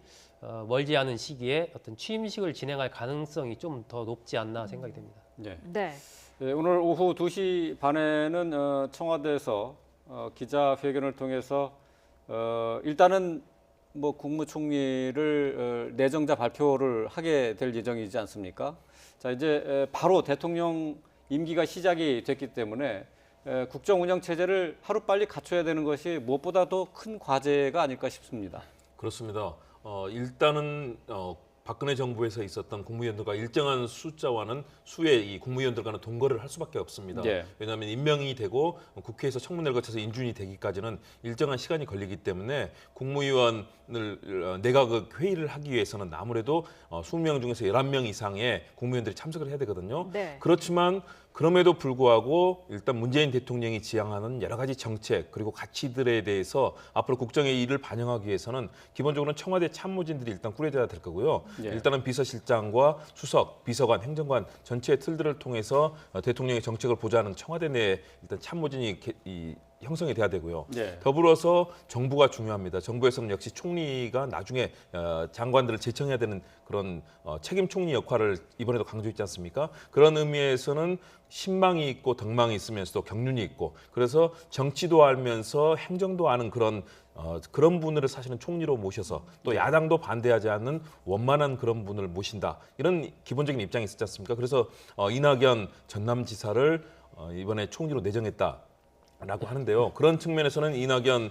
멀지 않은 시기에 어떤 취임식을 진행할 가능성이 좀 더 높지 않나 생각이 됩니다. 네. 네. 네, 오늘 오후 2시 반에는 청와대에서 기자회견을 통해서 일단은 뭐 국무총리를 내정자 발표를 하게 될 예정이지 않습니까? 자, 이제 바로 대통령 임기가 시작이 됐기 때문에 국정 운영 체제를 하루빨리 갖춰야 되는 것이 무엇보다도 큰 과제가 아닐까 싶습니다. 그렇습니다. 일단은 박근혜 정부에서 있었던 국무위원들과 일정한 숫자와는 수의 이 국무위원들과는 동거를 할 수밖에 없습니다. 예. 왜냐하면 임명이 되고 국회에서 청문회를 거쳐서 인준이 되기까지는 일정한 시간이 걸리기 때문에 국무위원을 내각 회의를 하기 위해서는 아무래도 20명 중에서 11명 이상의 국무위원들이 참석을 해야 되거든요. 네. 그렇지만 그럼에도 불구하고 일단 문재인 대통령이 지향하는 여러 가지 정책 그리고 가치들에 대해서 앞으로 국정의 일을 반영하기 위해서는 기본적으로는 청와대 참모진들이 일단 꾸려져야 될 거고요. 예. 일단은 비서실장과 수석, 비서관, 행정관 전체의 틀들을 통해서 대통령의 정책을 보좌하는 청와대 내에 일단 참모진이 형성이 돼야 되고요. 네. 더불어서 정부가 중요합니다. 정부에서는 역시 총리가 나중에 장관들을 제청해야 되는 그런 책임 총리 역할을 이번에도 강조했지 않습니까? 그런 의미에서는 신망이 있고 덕망이 있으면서도 경륜이 있고 그래서 정치도 알면서 행정도 아는 그런 분을 사실은 총리로 모셔서 또 야당도 반대하지 않는 원만한 그런 분을 모신다. 이런 기본적인 입장이 있었지 않습니까? 그래서 이낙연 전남지사를 이번에 총리로 내정했다. 라고 하는데요. 그런 측면에서는 이낙연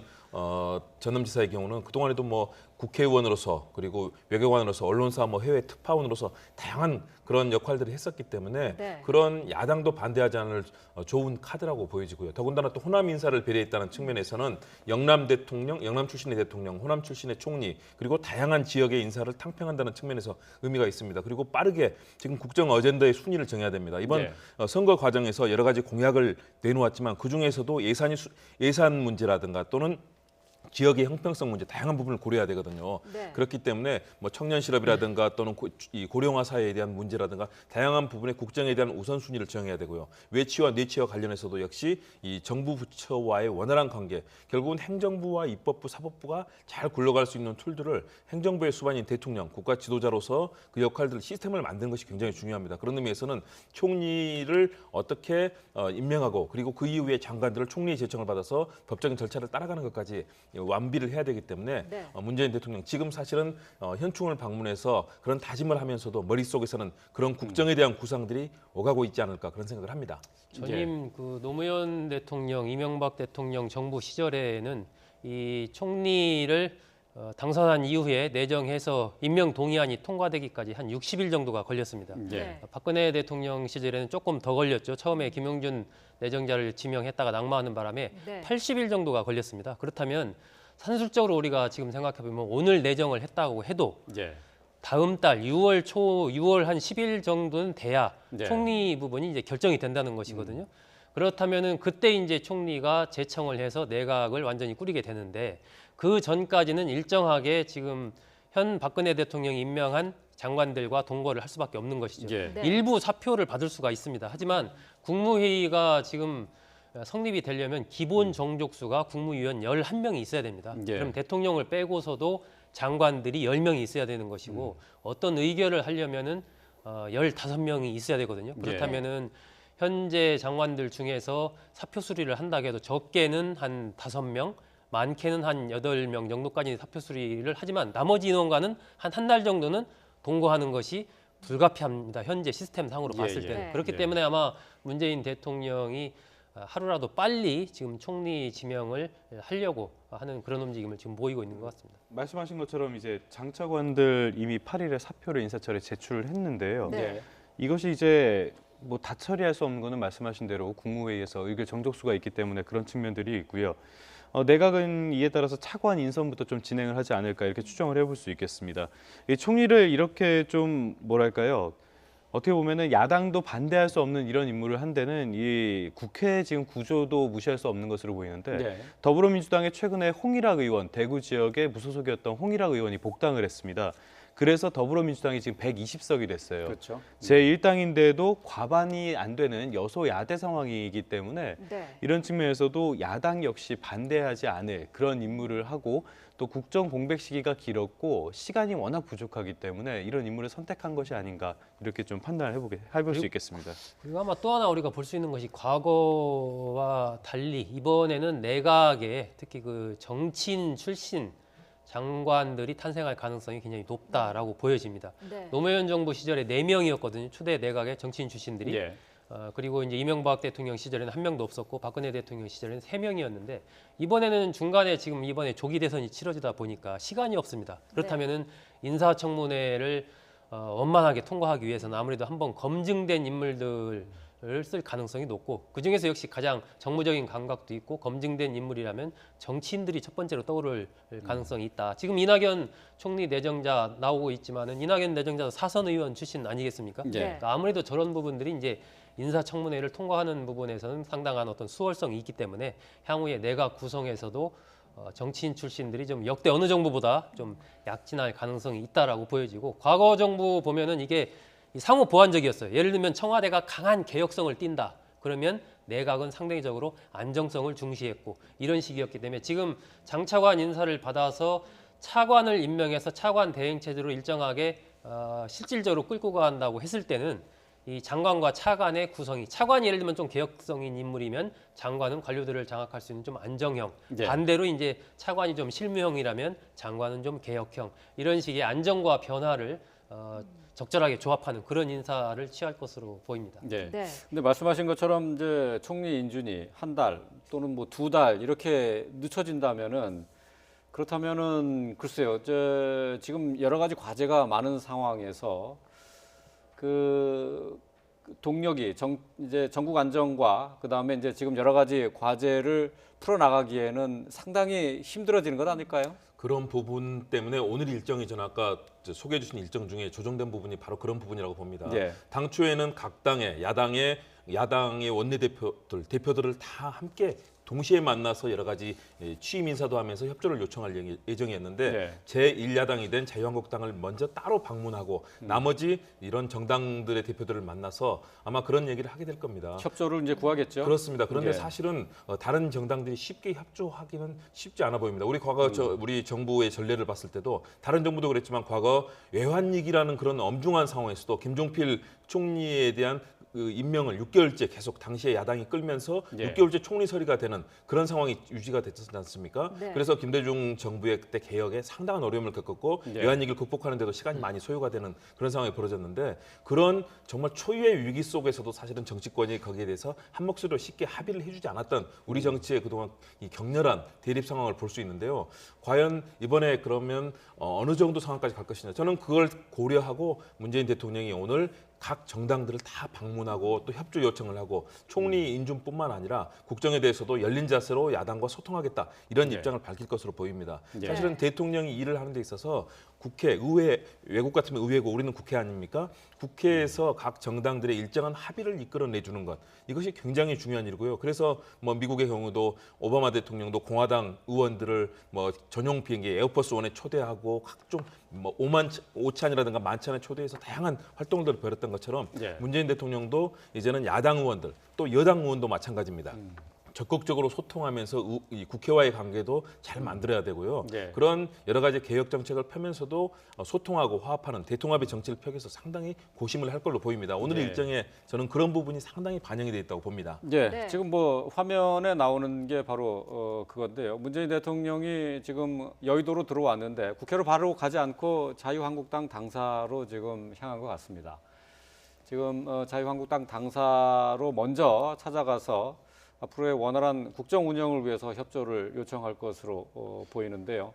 전남지사의 경우는 그동안에도 뭐 국회의원으로서 그리고 외교관으로서 언론사 뭐 해외 특파원으로서 다양한 그런 역할들을 했었기 때문에 네. 그런 야당도 반대하지 않을 좋은 카드라고 보여지고요. 더군다나 또 호남 인사를 배려했다는 측면에서는 영남 대통령, 영남 출신의 대통령, 호남 출신의 총리 그리고 다양한 지역의 인사를 탕평한다는 측면에서 의미가 있습니다. 그리고 빠르게 지금 국정 어젠다의 순위를 정해야 됩니다. 이번 네. 선거 과정에서 여러 가지 공약을 내놓았지만 그중에서도 예산 문제라든가 또는 지역의 형평성 문제 다양한 부분을 고려해야 되거든요. 네. 그렇기 때문에 뭐 청년 실업이라든가 또는 이 고령화 사회에 대한 문제라든가 다양한 부분의 국정에 대한 우선순위를 정해야 되고요. 외치와 내치와 관련해서도 역시 이 정부 부처와의 원활한 관계, 결국은 행정부와 입법부, 사법부가 잘 굴러갈 수 있는 툴들을 행정부의 수반인 대통령, 국가 지도자로서 그 역할들을 시스템을 만드는 것이 굉장히 중요합니다. 그런 의미에서는 총리를 어떻게 임명하고 그리고 그 이후에 장관들을 총리의 제청을 받아서 법적인 절차를 따라가는 것까지 완비를 해야 되기 때문에 네. 문재인 대통령 지금 사실은 현충을 방문해서 그런 다짐을 하면서도 머릿속에서는 그런 국정에 대한 구상들이 오가고 있지 않을까 그런 생각을 합니다. 전임 그 노무현 대통령, 이명박 대통령 정부 시절에는 이 총리를 당선한 이후에 내정해서 임명 동의안이 통과되기까지 한 60일 정도가 걸렸습니다. 네. 박근혜 대통령 시절에는 조금 더 걸렸죠. 처음에 김용준 내정자를 지명했다가 낙마하는 바람에 네. 80일 정도가 걸렸습니다. 그렇다면 산술적으로 우리가 지금 생각해보면 오늘 내정을 했다고 해도 예. 다음 달 6월 한 10일 정도는 돼야 네. 총리 부분이 이제 결정이 된다는 것이거든요. 그렇다면은 그때 이제 총리가 제청을 해서 내각을 완전히 꾸리게 되는데 그 전까지는 일정하게 지금 현 박근혜 대통령이 임명한 장관들과 동거를 할 수밖에 없는 것이죠. 예. 네. 일부 사표를 받을 수가 있습니다. 하지만 국무회의가 지금 성립이 되려면 기본 정족수가 국무위원 11명이 있어야 됩니다. 예. 그럼 대통령을 빼고서도 장관들이 10명이 있어야 되는 것이고 어떤 의결을 하려면은 15명이 있어야 되거든요. 그렇다면은 현재 장관들 중에서 사표 수리를 한다 해도 적게는 한 5명, 많게는 한 8명 정도까지 사표 수리를 하지만 나머지 인원과는 한 달 정도는 동거하는 것이 불가피합니다. 현재 시스템 상으로 봤을 예. 때는. 네. 그렇기 때문에 아마 문재인 대통령이 하루라도 빨리 지금 총리 지명을 하려고 하는 그런 움직임을 지금 보이고 있는 것 같습니다. 말씀하신 것처럼 이제 장차관들 이미 8일에 사표를 인사처리에 제출을 했는데요. 네. 이것이 이제 뭐 다 처리할 수 없는 거는 말씀하신 대로 국무회의에서 의결 정족수가 있기 때문에 그런 측면들이 있고요. 내각은 이에 따라서 차관 인선부터 좀 진행을 하지 않을까 이렇게 추정을 해볼 수 있겠습니다. 이 총리를 이렇게 좀 뭐랄까요? 어떻게 보면은 야당도 반대할 수 없는 이런 임무를 한 데는 이 국회 지금 구조도 무시할 수 없는 것으로 보이는데 네. 더불어민주당의 최근에 홍일학 의원, 대구 지역의 무소속이었던 홍일학 의원이 복당을 했습니다. 그래서 더불어민주당이 지금 120석이 됐어요. 그렇죠. 제1당인데도 과반이 안 되는 여소야대 상황이기 때문에 네. 이런 측면에서도 야당 역시 반대하지 않을 그런 임무를 하고 또 국정 공백 시기가 길었고 시간이 워낙 부족하기 때문에 이런 임무를 선택한 것이 아닌가 이렇게 좀 판단을 해볼 수 있겠습니다. 그리고 아마 또 하나 우리가 볼 수 있는 것이 과거와 달리 이번에는 내각에 특히 그 정치인 출신 장관들이 탄생할 가능성이 굉장히 높다라고 보여집니다. 네. 노무현 정부 시절에 4명이었거든요. 초대 내각의 정치인 출신들이. 예. 그리고 이제 이명박 대통령 시절에는 1명도 없었고 박근혜 대통령 시절에는 3명이었는데 이번에는 중간에 지금 이번에 조기 대선이 치러지다 보니까 시간이 없습니다. 그렇다면은 인사청문회를 원만하게 통과하기 위해서는 아무래도 한번 검증된 인물들을 쓸 가능성이 높고 그중에서 역시 가장 정무적인 감각도 있고 검증된 인물이라면 정치인들이 첫 번째로 떠오를 가능성이 있다. 지금 이낙연 총리 내정자 나오고 있지만은 이낙연 내정자 사선 의원 출신 아니겠습니까? 네. 그러니까 아무래도 저런 부분들이 이제 인사청문회를 통과하는 부분에서는 상당한 어떤 수월성이 있기 때문에 향후에 내각 구성에서도 정치인 출신들이 좀 역대 어느 정부보다 좀 약진할 가능성이 있다라고 보여지고 과거 정부 보면은 이게 상호 보완적이었어요. 예를 들면 청와대가 강한 개혁성을 띈다. 그러면 내각은 상대적으로 안정성을 중시했고 이런 식이었기 때문에 지금 장차관 인사를 받아서 차관을 임명해서 차관 대행 체제로 일정하게 실질적으로 끌고 간다고 했을 때는 이 장관과 차관의 구성이 차관이 예를 들면 좀 개혁성인 인물이면 장관은 관료들을 장악할 수 있는 좀 안정형 네. 반대로 이제 차관이 좀 실무형이라면 장관은 좀 개혁형 이런 식의 안정과 변화를 적절하게 조합하는 그런 인사를 취할 것으로 보입니다. 네. 네. 근데 말씀하신 것처럼 이제 총리 인준이 한 달 또는 뭐 2달 이렇게 늦춰진다면은 그렇다면은 글쎄요. 지금 여러 가지 과제가 많은 상황에서 그 동력이 이제 전국 안정과 그다음에 이제 지금 여러 가지 과제를 풀어 나가기에는 상당히 힘들어지는 것 아닐까요? 그런 부분 때문에 오늘 일정이 저는 아까 소개해 주신 일정 중에 조정된 부분이 바로 그런 부분이라고 봅니다. 예. 당초에는 각 당의 야당의 대표들을 다 함께 동시에 만나서 여러 가지 취임 인사도 하면서 협조를 요청할 예정이었는데 네. 제1야당이 된 자유한국당을 먼저 따로 방문하고 나머지 이런 정당들의 대표들을 만나서 아마 그런 얘기를 하게 될 겁니다. 협조를 이제 구하겠죠. 그렇습니다. 그런데 예. 사실은 다른 정당들이 쉽게 협조하기는 쉽지 않아 보입니다. 우리 과거 우리 정부의 전례를 봤을 때도 다른 정부도 그랬지만 과거 외환위기라는 그런 엄중한 상황에서도 김종필 총리에 대한 그 임명을 6개월째 계속 당시에 야당이 끌면서 예. 6개월째 총리 서리가 되는 그런 상황이 유지가 됐지 않습니까? 네. 그래서 김대중 정부의 그때 개혁에 상당한 어려움을 겪었고 예. 외환위기를 극복하는 데도 시간이 많이 소요가 되는 그런 상황이 벌어졌는데 그런 정말 초유의 위기 속에서도 사실은 정치권이 거기에 대해서 한 목소리로 쉽게 합의를 해주지 않았던 우리 정치의 그동안 이 격렬한 대립 상황을 볼 수 있는데요. 과연 이번에 그러면 어느 정도 상황까지 갈 것이냐. 저는 그걸 고려하고 문재인 대통령이 오늘 각 정당들을 다 방문하고 또 협조 요청을 하고 총리 인준뿐만 아니라 국정에 대해서도 열린 자세로 야당과 소통하겠다 이런 네. 입장을 밝힐 것으로 보입니다. 네. 사실은 대통령이 일을 하는 데 있어서 국회, 의회, 외국 같으면 의회고 우리는 국회 아닙니까? 국회에서 각 정당들의 일정한 합의를 이끌어내주는 것 이것이 굉장히 중요한 일이고요. 그래서 뭐 미국의 경우도 오바마 대통령도 공화당 의원들을 뭐 전용 비행기 에어포스 원에 초대하고 각종 뭐 오찬이라든가 만찬에 초대해서 다양한 활동들을 벌였던 것처럼 네. 문재인 대통령도 이제는 야당 의원들 또 여당 의원도 마찬가지입니다. 적극적으로 소통하면서 이 국회와의 관계도 잘 만들어야 되고요. 네. 그런 여러 가지 개혁 정책을 펴면서도 소통하고 화합하는 대통합의 정치를 펴기 위해서 상당히 고심을 할 걸로 보입니다. 오늘 네. 일정에 저는 그런 부분이 상당히 반영이 돼 있다고 봅니다. 네, 네. 지금 뭐 화면에 나오는 게 바로 그건데요. 문재인 대통령이 지금 여의도로 들어왔는데 국회로 바로 가지 않고 자유한국당 당사로 지금 향한 것 같습니다. 지금 자유한국당 당사로 먼저 찾아가서 앞으로의 원활한 국정 운영을 위해서 협조를 요청할 것으로 보이는데요.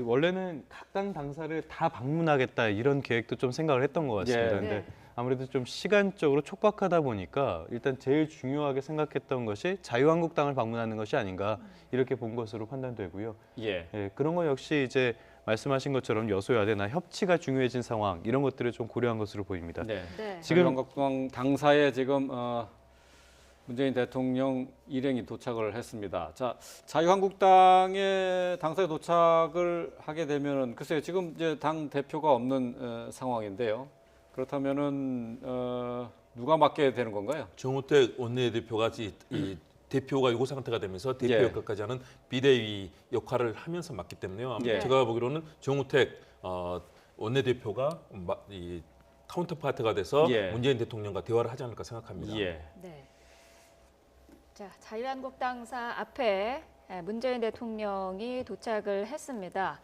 원래는 각 당 당사를 다 방문하겠다 이런 계획도 좀 생각을 했던 것 같습니다. 예. 근데 네. 아무래도 좀 시간적으로 촉박하다 보니까 일단 제일 중요하게 생각했던 것이 자유한국당을 방문하는 것이 아닌가 이렇게 본 것으로 판단되고요. 예. 예, 그런 거 역시 이제 말씀하신 것처럼 여소야대나 협치가 중요해진 상황 이런 것들을 좀 고려한 것으로 보입니다. 네. 네. 지금- 자유한국당 당사에 지금 문재인 대통령 일행이 도착을 했습니다. 자, 자유한국당의 당사에 도착을 하게 되면은 글쎄요, 지금 이제 당 대표가 없는 상황인데요. 그렇다면은 누가 맡게 되는 건가요? 정우택 원내대표가 이 대표가 이 상태가 되면서 대표 예. 역할까지 하는 비대위 역할을 하면서 맡기 때문에요. 아마 예. 제가 보기로는 정우택 원내대표가 이 카운터파트가 돼서 예. 문재인 대통령과 대화를 하지 않을까 생각합니다. 예. 네. 자, 자유한국당사 앞에 문재인 대통령이 도착을 했습니다.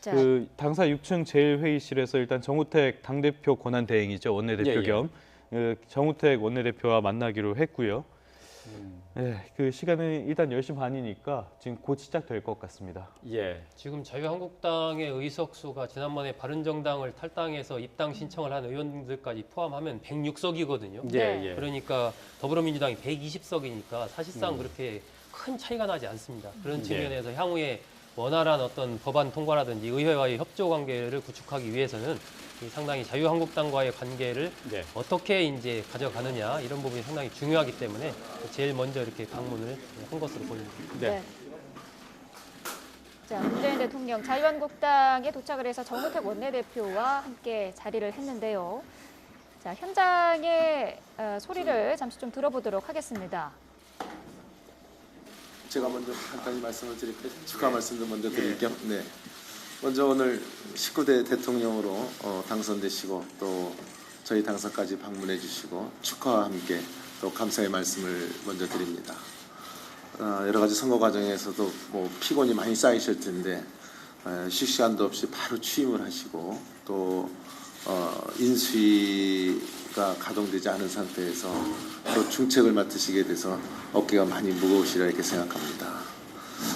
자, 그 당사 6층 제1회의실에서 일단 정우택 당대표 권한 대행이죠. 원내대표 예, 예. 겸 정우택 원내대표와 만나기로 했고요. 예, 그 시간은 일단 10시 반이니까 지금 곧 시작될 것 같습니다. 예. 지금 자유한국당의 의석수가 지난번에 바른정당을 탈당해서 입당 신청을 한 의원들까지 포함하면 106석이거든요. 예. 네. 예. 그러니까 더불어민주당이 120석이니까 사실상 그렇게 큰 차이가 나지 않습니다. 그런 측면에서 향후에 원활한 어떤 법안 통과라든지 의회와의 협조 관계를 구축하기 위해서는 이 상당히 자유한국당과의 관계를 네. 어떻게 이제 가져가느냐 이런 부분이 상당히 중요하기 때문에 제일 먼저 이렇게 방문을 한 것으로 보입니다. 네. 자, 문재인 대통령 자유한국당에 도착을 해서 정우택 원내대표와 함께 자리를 했는데요. 자, 현장의 소리를 잠시 좀 들어보도록 하겠습니다. 제가 먼저 간단히 말씀을 드릴게요. 축하 말씀도 먼저 드릴게요. 네. 먼저 오늘 19대 대통령으로 당선되시고 또 저희 당사까지 방문해 주시고 축하와 함께 또 감사의 말씀을 먼저 드립니다. 여러 가지 선거 과정에서도 뭐 피곤이 많이 쌓이실 텐데 쉴 시간도 없이 바로 취임을 하시고 또 인수위가 가동되지 않은 상태에서 또 중책을 맡으시게 돼서 어깨가 많이 무거우시라 이렇게 생각합니다.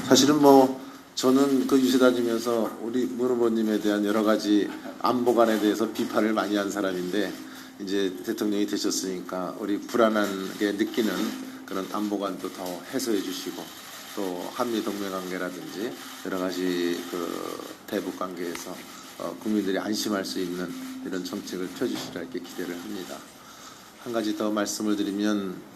사실은 뭐 저는 그 유세 다니면서 우리 문 후보님에 대한 여러 가지 안보관에 대해서 비판을 많이 한 사람인데 이제 대통령이 되셨으니까 우리 불안하게 느끼는 그런 안보관도 더 해소해 주시고 또 한미 동맹 관계라든지 여러 가지 그 대북 관계에서 국민들이 안심할 수 있는 이런 정책을 펴주시라 이렇게 기대를 합니다. 한 가지 더 말씀을 드리면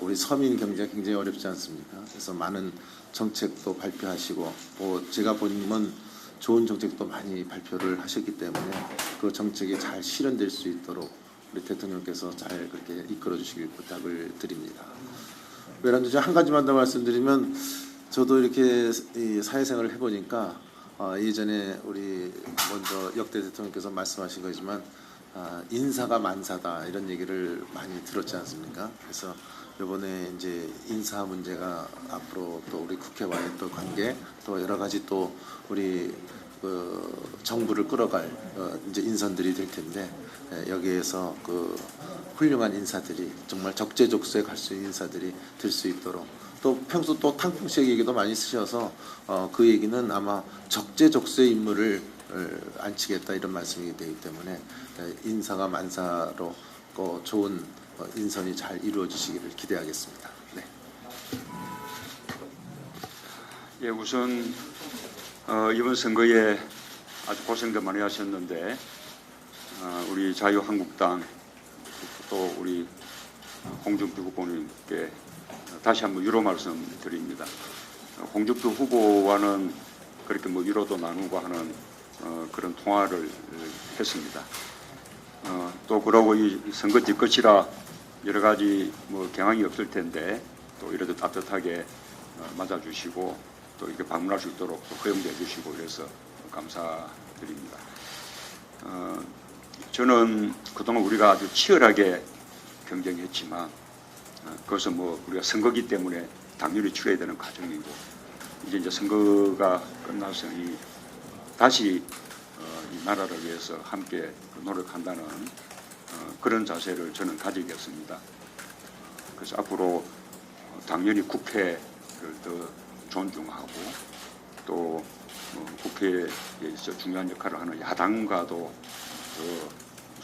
우리 서민 경제가 굉장히 어렵지 않습니까? 그래서 많은 정책도 발표하시고 또 제가 보면 좋은 정책도 많이 발표를 하셨기 때문에 그 정책이 잘 실현될 수 있도록 우리 대통령께서 잘 그렇게 이끌어 주시길 부탁을 드립니다. 외람되죠. 한 가지만 더 말씀드리면 저도 이렇게 이 사회생활을 해보니까 예전에 우리 먼저 역대 대통령께서 말씀하신 거지만 인사가 만사다 이런 얘기를 많이 들었지 않습니까? 그래서 이번에 이제 인사 문제가 앞으로 또 우리 국회와의 또 관계 또 여러 가지 또 우리 정부를 끌어갈 이제 인선들이 될 텐데 여기에서 훌륭한 인사들이 정말 적재적소에 갈 수 있는 인사들이 될 수 있도록 또 평소 또 탕풍식 얘기도 많이 쓰셔서 그 얘기는 아마 적재적소의 인물을 안치겠다 이런 말씀이 되기 때문에 인사가 만사로 좋은 인선이 잘 이루어지시기를 기대하겠습니다. 네. 예, 우선 이번 선거에 아주 고생도 많이 하셨는데 우리 자유한국당 또 우리 홍준표 후보님께 다시 한번 위로 말씀드립니다. 홍준표 후보와는 그렇게 뭐 위로도 나누고 하는 그런 통화를 했습니다. 또 그러고 이 선거집 끝이라 여러 가지 뭐 경황이 없을 텐데 또 이래도 따뜻하게 맞아주시고 또 이렇게 방문할 수 있도록 또 허용도 해주시고 그래서 감사드립니다. 저는 그동안 우리가 아주 치열하게 경쟁했지만 그것은 뭐 우리가 선거기 때문에 당연히 치러야 되는 과정이고 이제 선거가 끝나서 다시 이 나라를 위해서 함께 노력한다는 그런 자세를 저는 가지겠습니다. 그래서 앞으로 당연히 국회를 더 존중하고 또 국회에 있어 중요한 역할을 하는 야당과도 더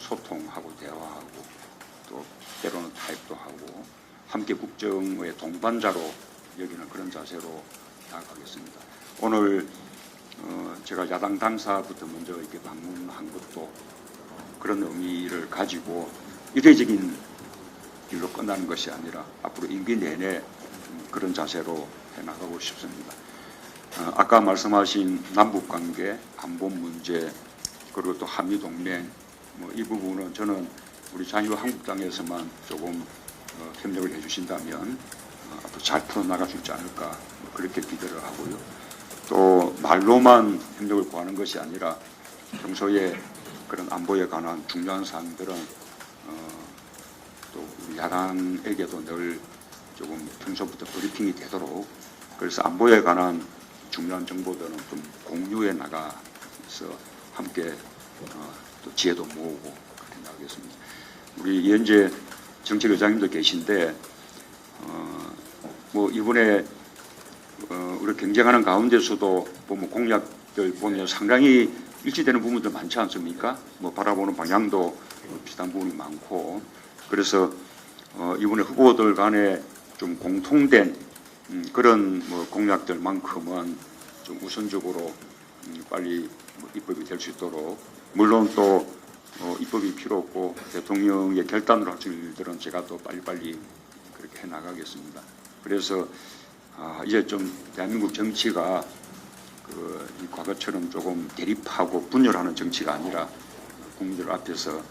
소통하고 대화하고 또 때로는 타협도 하고 함께 국정의 동반자로 여기는 그런 자세로 나아가겠습니다. 오늘 제가 야당 당사부터 먼저 이렇게 방문한 것도 그런 의미를 가지고 이례적인 일로 끝나는 것이 아니라 앞으로 임기 내내 그런 자세로 해나가고 싶습니다. 아까 말씀하신 남북관계, 안보 문제, 그리고 또 한미동맹 이 부분은 저는 우리 자유한국당에서만 조금 협력을 해주신다면 앞으로 잘 풀어나갈 수 있지 않을까 그렇게 기대를 하고요. 또 말로만 협력을 구하는 것이 아니라 평소에 그런 안보에 관한 중요한 사항들은 또 우리 야당에게도 늘 조금 평소부터 브리핑이 되도록 그래서 안보에 관한 중요한 정보들은 좀 공유해 나가서 함께 또 지혜도 모으고 그렇게 나가겠습니다. 우리 이현재 정책의장님도 계신데 뭐 이번에 우리 경쟁하는 가운데서도 보면 공약들 보면 상당히 일치되는 부분도 많지 않습니까? 뭐 바라보는 방향도 비슷한 부분이 많고 그래서 이번에 후보들 간에 좀 공통된 그런 뭐 공약들만큼은 좀 우선적으로 빨리 입법이 될 수 있도록 물론 또 입법이 필요 없고 대통령의 결단으로 할 수 있는 일들은 제가 또 빨리빨리 그렇게 해 나가겠습니다. 그래서 이제 좀 대한민국 정치가 이 과거처럼 조금 대립하고 분열하는 정치가 아니라 국민들 앞에서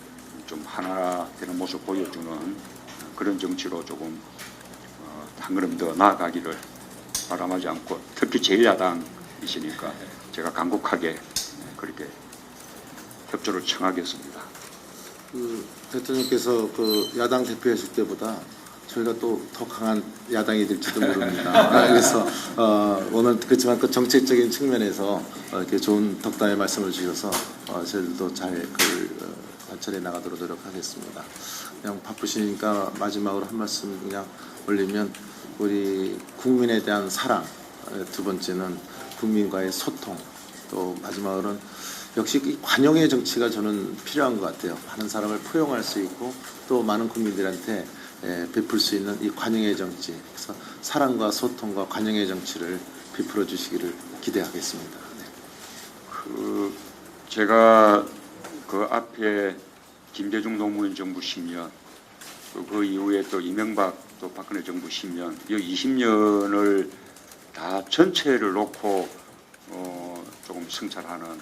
좀 하나 되는 모습 보여주는 그런 정치로 조금 한 걸음 더 나아가기를 바람하지 않고 특히 제1야당이시니까 제가 간곡하게 그렇게 협조를 청하겠습니다. 그 대통령께서 그 야당 대표했을 때보다 저희가 또 더 강한 야당이 될지도 모릅니다. 그래서 오늘 그렇지만 그 정책적인 측면에서 이렇게 좋은 덕담의 말씀을 주셔서 저희들도 잘 그걸 관철해 나가도록 노력하겠습니다. 그냥 바쁘시니까 마지막으로 한 말씀 그냥 올리면 우리 국민에 대한 사랑, 두 번째는 국민과의 소통, 또 마지막으로는 역시 이 관용의 정치가 저는 필요한 것 같아요. 많은 사람을 포용할 수 있고 또 많은 국민들한테 베풀 수 있는 이 관용의 정치. 그래서 사랑과 소통과 관용의 정치를 베풀어 주시기를 기대하겠습니다. 네. 제가 그 앞에 김대중 노무현 정부 10년, 또 그 이후에 또 이명박 또 박근혜 정부 10년, 이 20년을 다 전체를 놓고 조금 성찰하는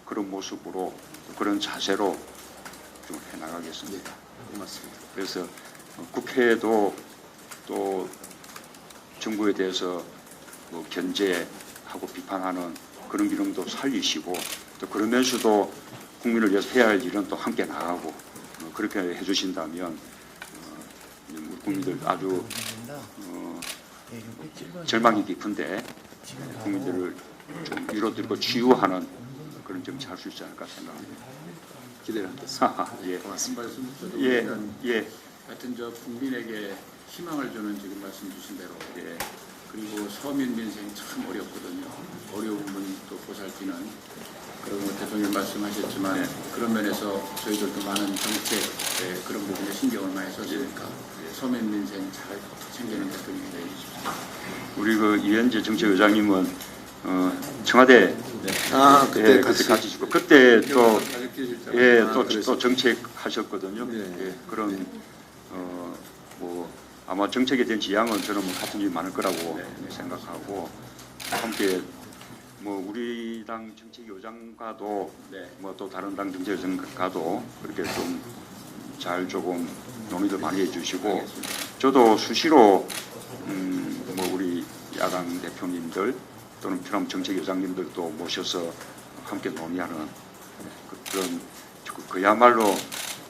그런 모습으로 그런 자세로 좀 해나가겠습니다. 고맙습니다. 그래서 국회도 또 정부에 대해서 뭐 견제하고 비판하는 그런 기능도 살리시고 또 그러면서도 국민을 위해서 해야 할 일은 또 함께 나가고 그렇게 해주신다면 우리 국민들 아주 절망이 깊은데 국민들을 좀 위로드리고 치유하는 그런 정치 할 수 있지 않을까 생각합니다. 기대를 하겠습니다. 예. 고맙습니다. 예. 하여튼 저 국민에게 희망을 주는 지금 말씀 주신 대로 예. 그리고 서민 민생이 참 어렵거든요. 어려운 분 또 보살피는 그리고 대통령 말씀하셨지만 그런 면에서 저희들도 많은 정책 그런 부분에 신경을 많이 썼으니까 서민 민생 잘 챙기는 대통령이 되어주십시오. 우리 그 이현재 정책의장님은 청와대 그때 같이 주고 그때 또 그래서. 또 정책 하셨거든요. 네. 예, 그런 뭐 아마 정책에 대한 지향은 저는 뭐 같은 일이 많을 거라고 생각하고 함께 뭐 우리 당 정책위원장과도 뭐 또 다른 당 정책위원장과도 그렇게 좀 잘 조금 논의도 많이 해주시고 저도 수시로 뭐 우리 야당 대표님들 또는 필요하면 정책위원장님들도 모셔서 함께 논의하는 그런 그야말로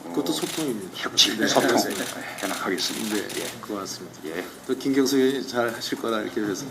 그것도 소통입니다. 협치, 네. 소통 네. 해나가겠습니다. 네, 고맙습니다. 예. 또 김경수 의원이 잘 하실 거다 이렇게 해서